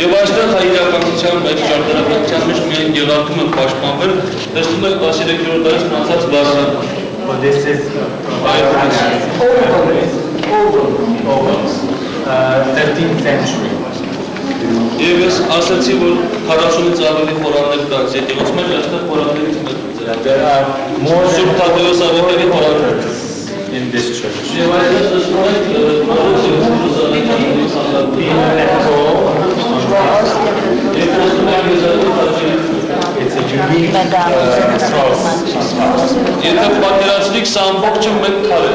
Եվ այստեղ հայրականության մեջ ճարտարապետության մեջ միայն եղարկումը պաշտպանվել, տեսնում եք 13-րդ դարից մնացած վարարանը։ But this is over 13th century. Եվ ես ասացի, որ 40-ից ավելի խորաններ կան եկեղեցու մեջ, այստեղ խորաններից մեկը։ There are more than Սուրբ Թադեոս Ավետարի խորաններ in this church. Եվ այստեղ տեսնում եք It's a unique house. Եթե պատկերացնիք սա ամբողջը մեկ քար է,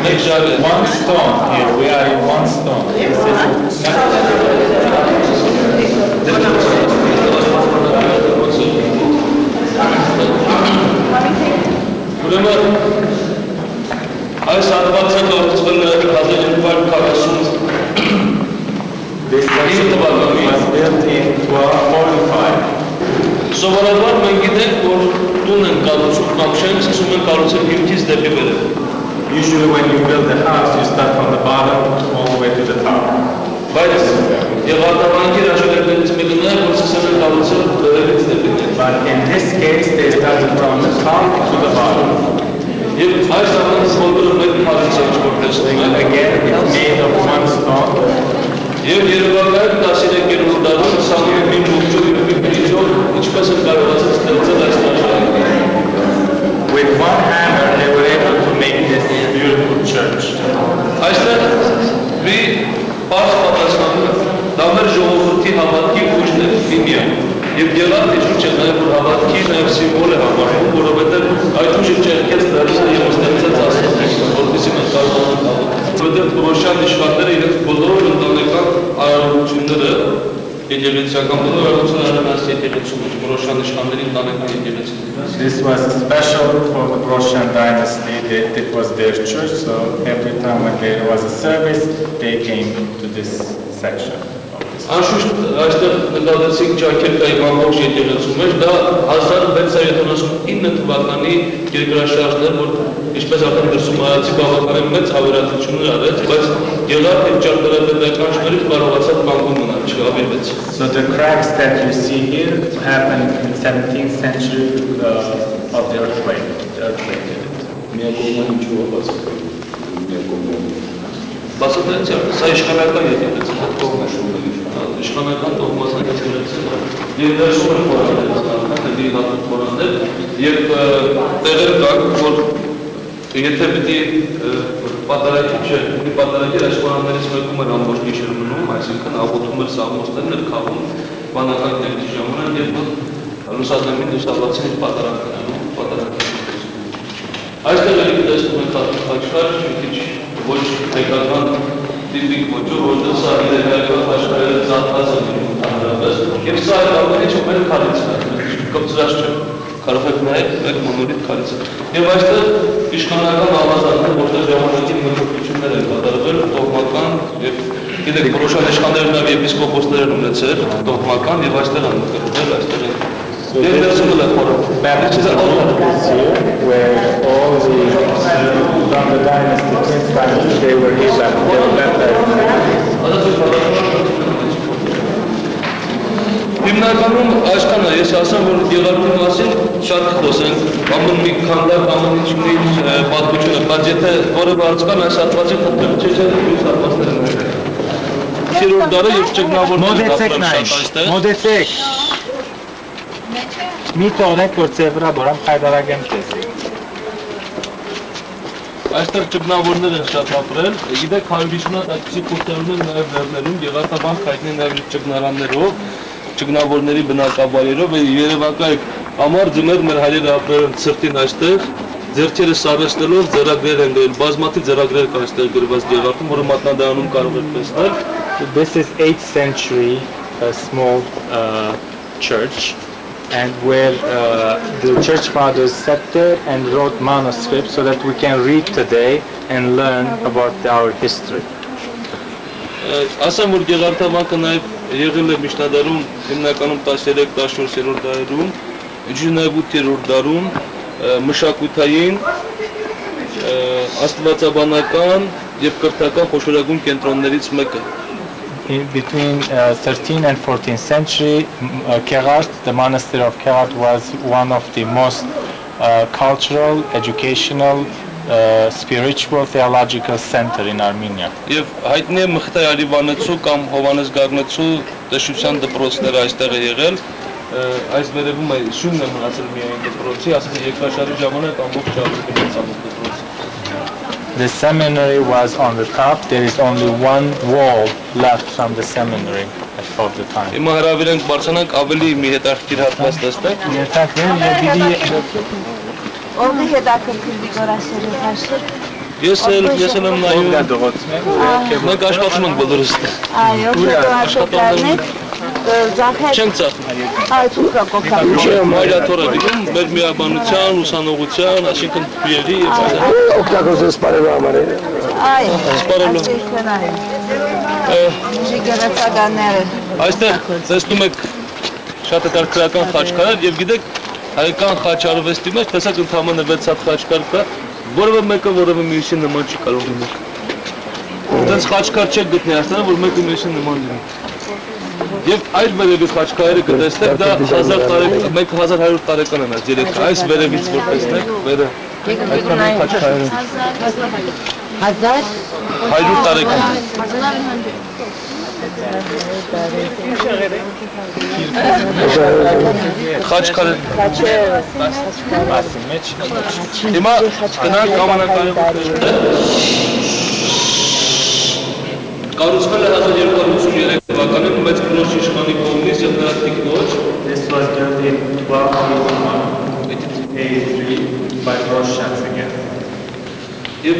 մեկ ժայռ է։ One stone here. We are in one stone. Ուրեմն այս հատվածը կառուցվել է 1240 This section was built in 1245. Սովորաբար մենք գիտենք, որ տուն են կառուցում կամ շենք սկսում են կառուցել հիմքից դեպի վերև։ Usually when you build a house, you start from the bottom all the way to the top. Բայց եղարտավանքի հաշվարկներից մեկը նա է, որ սկսել են կառուցել վերևից դեպի ներս։ But in this case, they started from the top to the bottom. Եվ այս ամենից բոլորը մեկ քարից է ինչ-որ տեսնում են։ Again, it's made of one stone. Եվ երևակայում 13-րդ դարում Սամուելի մուտքով եւ բիբլիայով ինչպես են կարողացել ստեղծել այս աշխարհը։ With one hammer, they were able to make this beautiful church. Այստեղ մի բարձ պատասխանը դա մեր ժողովրդի հավատքի ուժն է, հիմիա։ Եվ եղավ իջուր չէ նաև որ հավատքի նաև սիմվոլ է համարվում, որովհետև այդ ուժը ճեղքեց դարձը եւ ստեղծեց Աստծո, որպեսզի մենք կարողանանք հավատալ։ Որովհետև Ռոշան իշխանները իրենց բոլոր ընտանեկան արարողությունները եկեղեցիական բոլոր արարողությունները այս եկեղեցու մեջ Ռոշան իշխանների ընտանեկան եկեղեցին։ This was special for the Roshan dynasty. It was their church, so every time when there was a service, they came to this section. Անշուշտ այստեղ նկատեցինք Ճաքերկայի ամբողջ եկեղեցու մեջ, դա 1679 թվականի երկրաշարժն էր, որ ինչպես արդեն դրսում հայացի բավականին մեծ ավերածություններ արեց, բայց եղավ եւ ճարտարապետական շներից կարողացավ կանգուն մնալ, չավերվեց։ So the cracks that you see here happened in 17th century of the earthquake. Բացատրեցի, սա իշխանական եկեղեցի է, իշխանական տոհմասան եկեղեցի է, եւ դրսում են խորաններ, եւ տեղեր կան, որ եթե պիտի պատարագի չէ, ունի պատարագի այս խորաններից մեկում էր ամբողջ գիշեր մնում, այսինքն աղոթում էր սաղմոսներն էր քաղում բանական կերտի ժամանակ, եւ Ռուսաստանին դուսաբացին իր պատարագներում, այստեղ ելիք տեսնում են խաչքար, մի քիչ ոչ հայկական տիպիկ ոճով, որտեղ սա իրենայական աշխարհը ծածկված է ընդհանրապես, եւ սա այդ ամենից ու մեր քարից է, կպծրած չէ, կարող եք նայել մեր մոնոլիթ քարից է։ Եվ այստեղ իշխանական ավազաններ, որտեղ ժամանակին մտքություններ են կատարվել, տոհմական եւ գիտեք, Ռոշան իշխանները նաեւ եպիսկոպոսներ են ունեցել, տոհմական եւ այստեղ են մտքել, այստեղ են So this is the baptism here, where all the from the dynasty, Prince dynasty, they were baptized. Հիմնականում այսքանը ես ասեմ, որ եղարկու մասին շատ խոսենք, ամեն մի քանդակ, ամեն ինչ մի պատմությունը, բայց եթե որևէ հարց կան այս հատվածի խնդրեմ, չէ՞ այս հատվածները նշել։ 8-րդ դարը եւ ճգնավորները Մոդեցեք։ Մի տոնեք, որ ծևրա բորամ խայդարագեմ տեսի։ Այստեղ ճգնավորներ են շատ ապրել, գիտեք 150 այդպիսի քուրտերներ նաև վերներում, եղարտավանք հայտնի նաև ճգնարաններով, ճգնավորների բնակավայրերով, երևակայք ամառ ձմեռ մեր հայրերը ապրել են ցրտին այստեղ, ձեռքերը սարեցնելով ձեռագրեր են գրել, բազմաթիվ ձեռագրեր կան այստեղ գրված եղարտում, որը մատնադարանում կարող եք տեսնել։ This is 8th century small church. And where the church fathers sat there and wrote manuscripts so that we can read today and learn about our history. Ասեմ, որ եղարտավանքը նաև եղել է միջնադարում, հիմնականում 13-14-րդ դարերում, նաև 8-րդ դարում, մշակութային, աստվածաբանական եւ կրթական խոշորագույն կենտրոններից մեկը։ between 13th and 14th century, Kerat, the monastery of Kerat, was one of the most cultural, educational, spiritual, theological center in Armenia. Եվ հայտնի է Մխիթար Արիվանեցու կամ Հովանես Գագնեցու դաշնության դպրոցները այստեղ է եղել։ Այս վերևում է շունն է մնացել միայն դպրոցի, ասես երկրաշարժի ժամանակ ամբողջ շարժը գնացավ դպրոցը։ The seminary was on the top. There is only one wall left from the seminary of the time. Հիմա հրավիր ենք բարձրանանք ավելի մի հետաքրքիր հատված տեսնենք։ Oldu հետաքրքիր գորասերի հաշիվ։ Ես եմ նայում մենք աշխատում ենք բոլորս։ Այո, աշխատանքներ ձախել։ Չենք ծախում։ Այո, ցույցը կոկա։ Մայրաթորը դիգում մեր միաբանության, ուսանողության, այսինքն փիերի եւ այլն։ Օգտագործես սպարելու համար է։ Այո, Սպարելու։ Ժիգերացականները։ Այստեղ տեսնում եք շատ հետաքրքրական խաչքարեր եւ գիտեք հայկական խաչարվեստի մեջ տեսակ ընդհանրապես 6 հատ խաչքար կա, որևէ մեկը որևէ մյուսի նման չի կարող լինել։ Այդպես խաչքար չեք գտնի Հայաստանում, որ մեկը մյուսի նման լինի։ Եվ այս վերևից խաչքարերը կտեսնեք, դա 1100 տարեկան են այս երեք, այս վերևից որ տեսնեք, վերը այսքան խաչքարերը 100 տարեկան։ Խաչքարը Հիմա գնանք կամանակարևորները կառուցվել է 1283 թվականին մեծ քրոջ իշխանի կողմից եւ նրա տիկնոջ This was built in 1283 by Rosh Hashanah. Եվ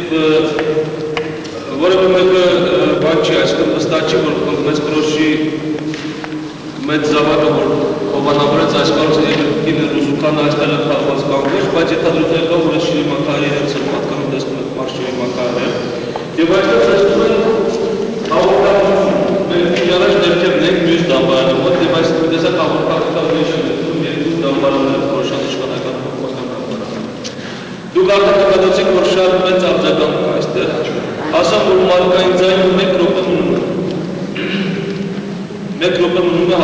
որևէ մեկը բան չի, այսինքն վստահ չի, որ մեծ քրոջի մեծ զավակը որ հովանավորեց այս կառույցը եւ կինը ռուսուկանը այստեղ է խաղված կամ ոչ, բայց ենթադրում կա, որ շիրի մակարի հետ պատկանում տեսնում եք մարշրի մակարը եւ այստեղ տեսնում են հաղորդակցություն մենք առաջ ներքևն ենք մյուս դամբարանը մոտ եւ այս տեսակ հաղորդակցության մեջ են երկու դամբարաններ խոշան իշխանական փոխական դամբարանը դուք արդեն կգտեցիք որ շատ մեծ արձագանք կա այստեղ ասեմ որ մարդկային ձայնը 1 րոպե մնում է 1 րոպե մնում է